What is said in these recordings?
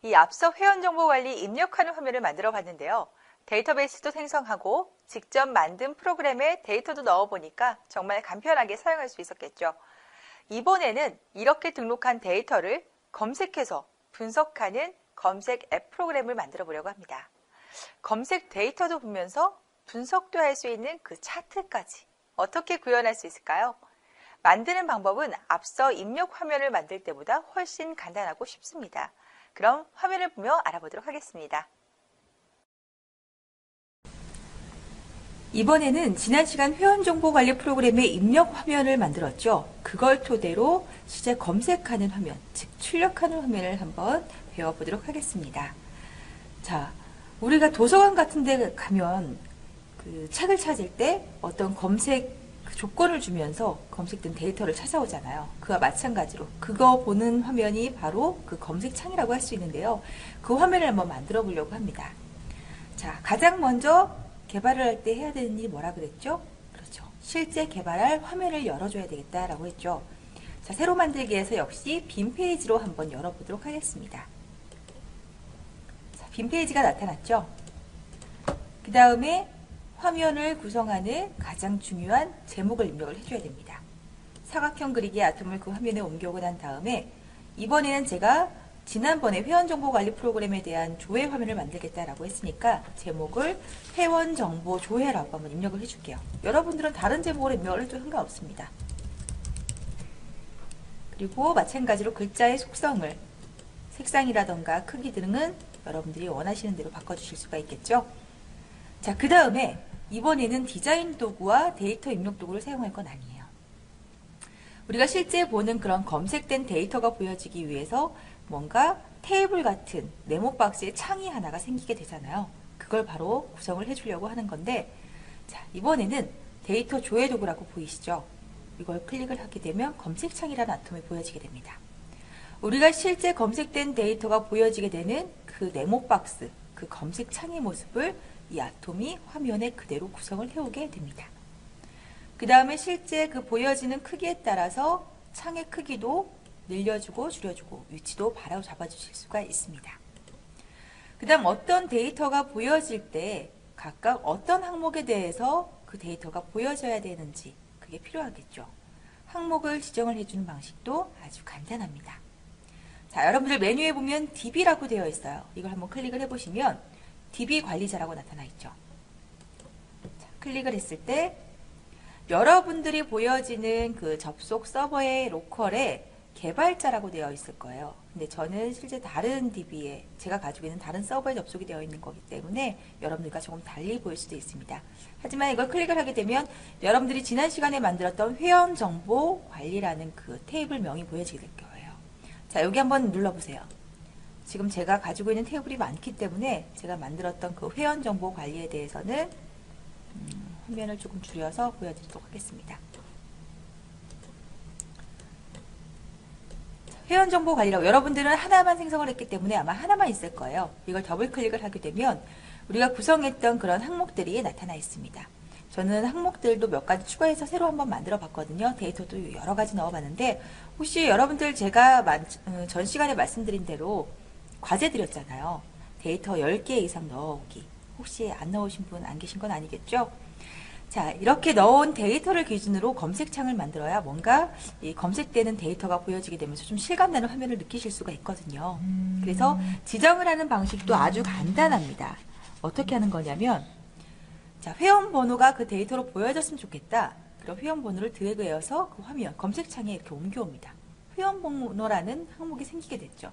이 앞서 회원정보관리 입력하는 화면을 만들어 봤는데요. 데이터베이스도 생성하고 직접 만든 프로그램에 데이터도 넣어보니까 정말 간편하게 사용할 수 있었겠죠. 이번에는 이렇게 등록한 데이터를 검색해서 분석하는 검색 앱 프로그램을 만들어 보려고 합니다. 검색 데이터도 보면서 분석도 할 수 있는 그 차트까지 어떻게 구현할 수 있을까요? 만드는 방법은 앞서 입력 화면을 만들 때보다 훨씬 간단하고 쉽습니다. 그럼 화면을 보며 알아보도록 하겠습니다. 이번에는 지난 시간 회원정보관리 프로그램의 입력 화면을 만들었죠. 그걸 토대로 실제 검색하는 화면, 즉 출력하는 화면을 한번 배워보도록 하겠습니다. 자, 우리가 도서관 같은 데 가면 그 책을 찾을 때 어떤 검색 조건을 주면서 검색된 데이터를 찾아오잖아요. 그와 마찬가지로 그거 보는 화면이 바로 그 검색창이라고 할 수 있는데요. 그 화면을 한번 만들어 보려고 합니다. 자, 가장 먼저 개발을 할 때 해야 되는 일이 뭐라 그랬죠? 그렇죠. 실제 개발할 화면을 열어줘야 되겠다라고 했죠. 자, 새로 만들기에서 역시 빈 페이지로 한번 열어보도록 하겠습니다. 자, 빈 페이지가 나타났죠? 그 다음에 화면을 구성하는 가장 중요한 제목을 입력을 해줘야 됩니다. 사각형 그리기의 아톰을 그 화면에 옮겨오고 난 다음에 이번에는 제가 지난번에 회원정보관리 프로그램에 대한 조회 화면을 만들겠다라고 했으니까 제목을 회원정보 조회라고 한번 입력을 해줄게요. 여러분들은 다른 제목으로 입력을 해도 상관없습니다. 그리고 마찬가지로 글자의 속성을 색상이라던가 크기 등은 여러분들이 원하시는 대로 바꿔주실 수가 있겠죠. 자, 그 다음에 이번에는 디자인 도구와 데이터 입력 도구를 사용할 건 아니에요. 우리가 실제 보는 그런 검색된 데이터가 보여지기 위해서 뭔가 테이블 같은 네모 박스에 창이 하나가 생기게 되잖아요. 그걸 바로 구성을 해주려고 하는 건데, 자, 이번에는 데이터 조회 도구라고 보이시죠? 이걸 클릭을 하게 되면 검색창이라는 아톰이 보여지게 됩니다. 우리가 실제 검색된 데이터가 보여지게 되는 그 네모 박스, 그 검색창의 모습을 이 아톰이 화면에 그대로 구성을 해오게 됩니다. 그 다음에 실제 그 보여지는 크기에 따라서 창의 크기도 늘려주고 줄여주고 위치도 바로 잡아주실 수가 있습니다. 그 다음 어떤 데이터가 보여질 때 각각 어떤 항목에 대해서 그 데이터가 보여져야 되는지 그게 필요하겠죠. 항목을 지정을 해주는 방식도 아주 간단합니다. 자, 여러분들 메뉴에 보면 DB라고 되어 있어요. 이걸 한번 클릭을 해보시면 DB 관리자라고 나타나 있죠. 자, 클릭을 했을 때 여러분들이 보여지는 그 접속 서버의 로컬에 개발자라고 되어 있을 거예요. 근데 저는 실제 다른 DB에 제가 가지고 있는 다른 서버에 접속이 되어 있는 거기 때문에 여러분들과 조금 달리 보일 수도 있습니다. 하지만 이걸 클릭을 하게 되면 여러분들이 지난 시간에 만들었던 회원정보관리라는 그 테이블명이 보여지게 될 거예요. 자, 여기 한번 눌러보세요. 지금 제가 가지고 있는 테이블이 많기 때문에 제가 만들었던 그 회원정보 관리에 대해서는 화면을 조금 줄여서 보여드리도록 하겠습니다. 회원정보 관리라고 여러분들은 하나만 생성을 했기 때문에 아마 하나만 있을 거예요. 이걸 더블 클릭을 하게 되면 우리가 구성했던 그런 항목들이 나타나 있습니다. 저는 항목들도 몇 가지 추가해서 새로 한번 만들어 봤거든요. 데이터도 여러 가지 넣어 봤는데 혹시 여러분들 제가 전 시간에 말씀드린 대로 과제 드렸잖아요. 데이터 10개 이상 넣어오기. 혹시 안 넣으신 분 안 계신 건 아니겠죠? 자, 이렇게 넣은 데이터를 기준으로 검색창을 만들어야 뭔가 이 검색되는 데이터가 보여지게 되면서 좀 실감나는 화면을 느끼실 수가 있거든요. 그래서 지정을 하는 방식도 아주 간단합니다. 어떻게 하는 거냐면, 자, 회원 번호가 그 데이터로 보여졌으면 좋겠다. 그럼 회원 번호를 드래그해서 그 화면, 검색창에 이렇게 옮겨옵니다. 회원 번호라는 항목이 생기게 됐죠.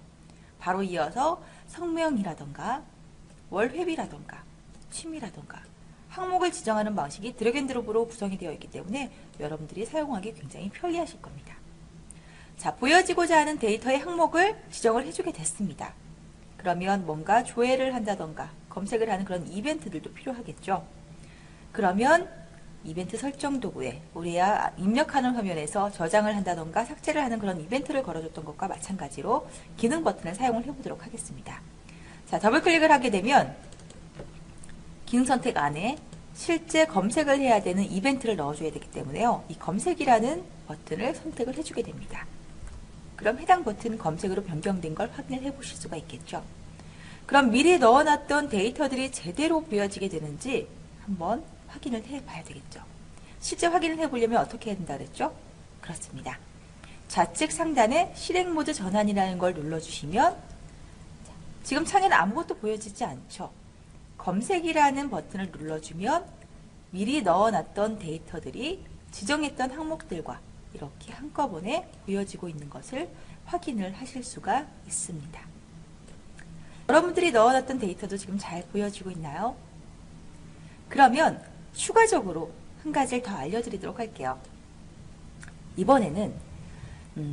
바로 이어서 성명이라던가 월회비라던가 취미라던가 항목을 지정하는 방식이 드래그앤드롭으로 구성이 되어 있기 때문에 여러분들이 사용하기 굉장히 편리하실 겁니다. 자, 보여지고자 하는 데이터의 항목을 지정을 해주게 됐습니다. 그러면 뭔가 조회를 한다던가 검색을 하는 그런 이벤트들도 필요하겠죠. 그러면 이벤트 설정 도구에 우리가 입력하는 화면에서 저장을 한다던가 삭제를 하는 그런 이벤트를 걸어줬던 것과 마찬가지로 기능 버튼을 사용을 해보도록 하겠습니다. 자, 더블 클릭을 하게 되면 기능 선택 안에 실제 검색을 해야 되는 이벤트를 넣어줘야 되기 때문에요. 이 검색이라는 버튼을 선택을 해주게 됩니다. 그럼 해당 버튼 검색으로 변경된 걸 확인을 해보실 수가 있겠죠. 그럼 미리 넣어놨던 데이터들이 제대로 보여지게 되는지 한번 확인을 해봐야 되겠죠. 실제 확인을 해보려면 어떻게 해야 된다 그랬죠? 그렇습니다. 좌측 상단에 실행 모드 전환이라는 걸 눌러주시면 지금 창에는 아무것도 보여지지 않죠. 검색이라는 버튼을 눌러주면 미리 넣어놨던 데이터들이 지정했던 항목들과 이렇게 한꺼번에 보여지고 있는 것을 확인을 하실 수가 있습니다. 여러분들이 넣어놨던 데이터도 지금 잘 보여지고 있나요? 그러면 추가적으로 한 가지를 더 알려드리도록 할게요. 이번에는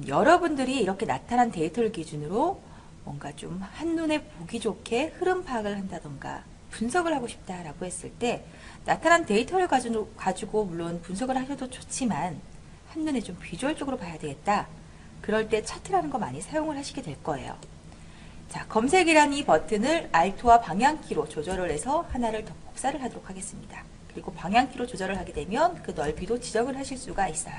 여러분들이 이렇게 나타난 데이터를 기준으로 뭔가 좀 한눈에 보기 좋게 흐름 파악을 한다던가 분석을 하고 싶다라고 했을 때 나타난 데이터를 가지고 물론 분석을 하셔도 좋지만 한눈에 좀 비주얼적으로 봐야 되겠다. 그럴 때 차트라는 거 많이 사용을 하시게 될 거예요. 자, 검색이라는 이 버튼을 Alt와 방향키로 조절을 해서 하나를 더 복사를 하도록 하겠습니다. 그리고 방향키로 조절을 하게 되면 그 넓이도 지정을 하실 수가 있어요.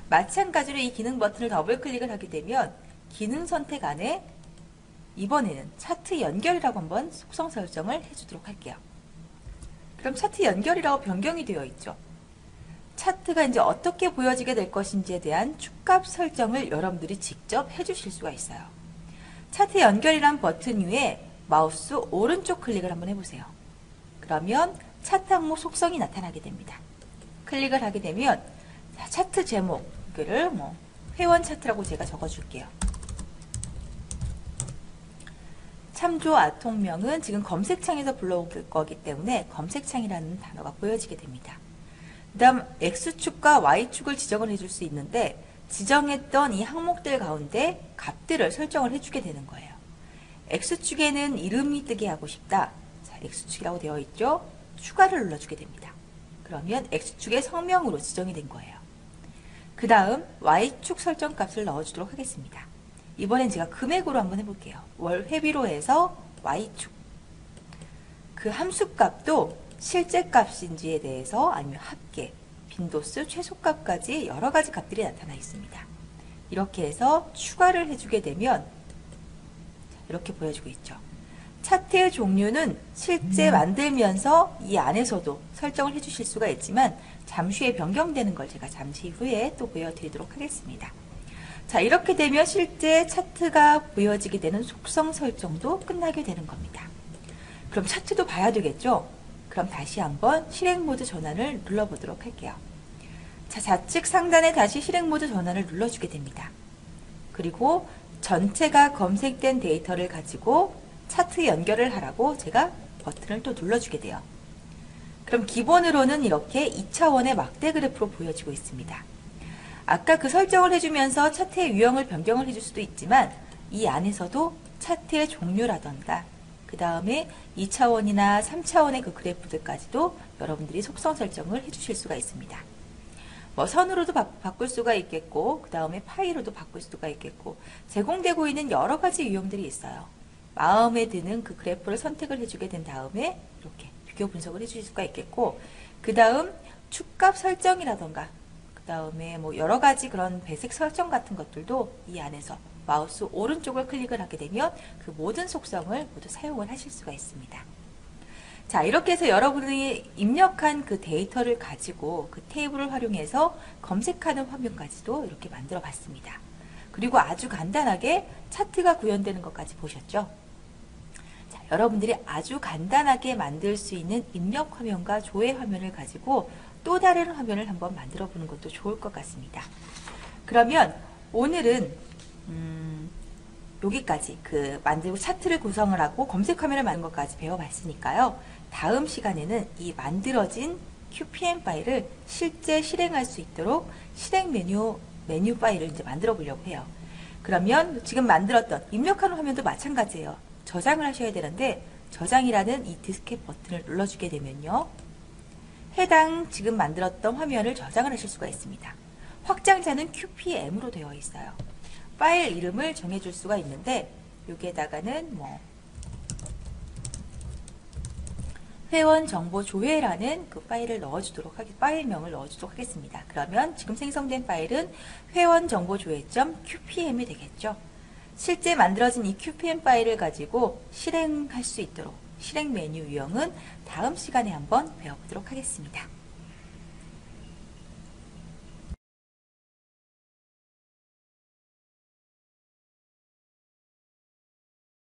마찬가지로 이 기능 버튼을 더블 클릭을 하게 되면 기능 선택 안에 이번에는 차트 연결이라고 한번 속성 설정을 해주도록 할게요. 그럼 차트 연결이라고 변경이 되어 있죠. 차트가 이제 어떻게 보여지게 될 것인지에 대한 축값 설정을 여러분들이 직접 해주실 수가 있어요. 차트 연결이란 버튼 위에 마우스 오른쪽 클릭을 한번 해보세요. 그러면 차트 항목 속성이 나타나게 됩니다. 클릭을 하게 되면 차트 제목을 회원 차트라고 제가 적어줄게요. 참조 아통명은 지금 검색창에서 불러올 거기 때문에 검색창이라는 단어가 보여지게 됩니다. 그 다음 X축과 Y축을 지정을 해줄 수 있는데 지정했던 이 항목들 가운데 값들을 설정을 해주게 되는 거예요. X축에는 이름이 뜨게 하고 싶다. 자, X축이라고 되어 있죠. 추가를 눌러주게 됩니다. 그러면 X축의 성명으로 지정이 된 거예요. 그 다음 Y축 설정 값을 넣어주도록 하겠습니다. 이번엔 제가 금액으로 한번 해볼게요. 월 회비로 해서 Y축. 그 함수 값도 실제 값인지에 대해서 아니면 합계, 빈도수, 최소값까지 여러 가지 값들이 나타나 있습니다. 이렇게 해서 추가를 해주게 되면 이렇게 보여지고 있죠. 차트의 종류는 실제 만들면서 이 안에서도 설정을 해주실 수가 있지만 잠시 후에 변경되는 걸 제가 잠시 후에 또 보여드리도록 하겠습니다. 자, 이렇게 되면 실제 차트가 보여지게 되는 속성 설정도 끝나게 되는 겁니다. 그럼 차트도 봐야 되겠죠? 그럼 다시 한번 실행 모드 전환을 눌러보도록 할게요. 자, 좌측 상단에 다시 실행 모드 전환을 눌러주게 됩니다. 그리고 전체가 검색된 데이터를 가지고 차트 연결을 하라고 제가 버튼을 또 눌러주게 돼요. 그럼 기본으로는 이렇게 2차원의 막대 그래프로 보여지고 있습니다. 아까 그 설정을 해주면서 차트의 유형을 변경을 해줄 수도 있지만 이 안에서도 차트의 종류라던가 그 다음에 2차원이나 3차원의 그 그래프들까지도 여러분들이 속성 설정을 해주실 수가 있습니다. 뭐 선으로도 바꿀 수가 있겠고 그 다음에 파이로도 바꿀 수가 있겠고 제공되고 있는 여러 가지 유형들이 있어요. 마음에 드는 그 그래프를 선택을 해주게 된 다음에 이렇게 비교 분석을 해주실 수가 있겠고 그 다음 축값 설정이라던가 그 다음에 뭐 여러 가지 그런 배색 설정 같은 것들도 이 안에서 마우스 오른쪽을 클릭을 하게 되면 그 모든 속성을 모두 사용을 하실 수가 있습니다. 자, 이렇게 해서 여러분이 입력한 그 데이터를 가지고 그 테이블을 활용해서 검색하는 화면까지도 이렇게 만들어 봤습니다. 그리고 아주 간단하게 차트가 구현되는 것까지 보셨죠? 자, 여러분들이 아주 간단하게 만들 수 있는 입력 화면과 조회 화면을 가지고 또 다른 화면을 한번 만들어 보는 것도 좋을 것 같습니다. 그러면 오늘은 여기까지 만들고 차트를 구성을 하고 검색 화면을 만든 것까지 배워봤으니까요. 다음 시간에는 이 만들어진 QPM 파일을 실제 실행할 수 있도록 실행 메뉴 파일을 이제 만들어 보려고 해요. 그러면 지금 만들었던 입력하는 화면도 마찬가지예요. 저장을 하셔야 되는데 저장이라는 이 디스켓 버튼을 눌러주게 되면요. 해당 지금 만들었던 화면을 저장을 하실 수가 있습니다. 확장자는 QPM으로 되어 있어요. 파일 이름을 정해줄 수가 있는데 여기에다가는 회원 정보 조회라는 그 파일을 넣어주도록 파일명을 넣어주도록 하겠습니다. 그러면 지금 생성된 파일은 회원 정보 조회.qpm이 되겠죠. 실제 만들어진 이 QPM 파일을 가지고 실행할 수 있도록 실행 메뉴 유형은 다음 시간에 한번 배워보도록 하겠습니다.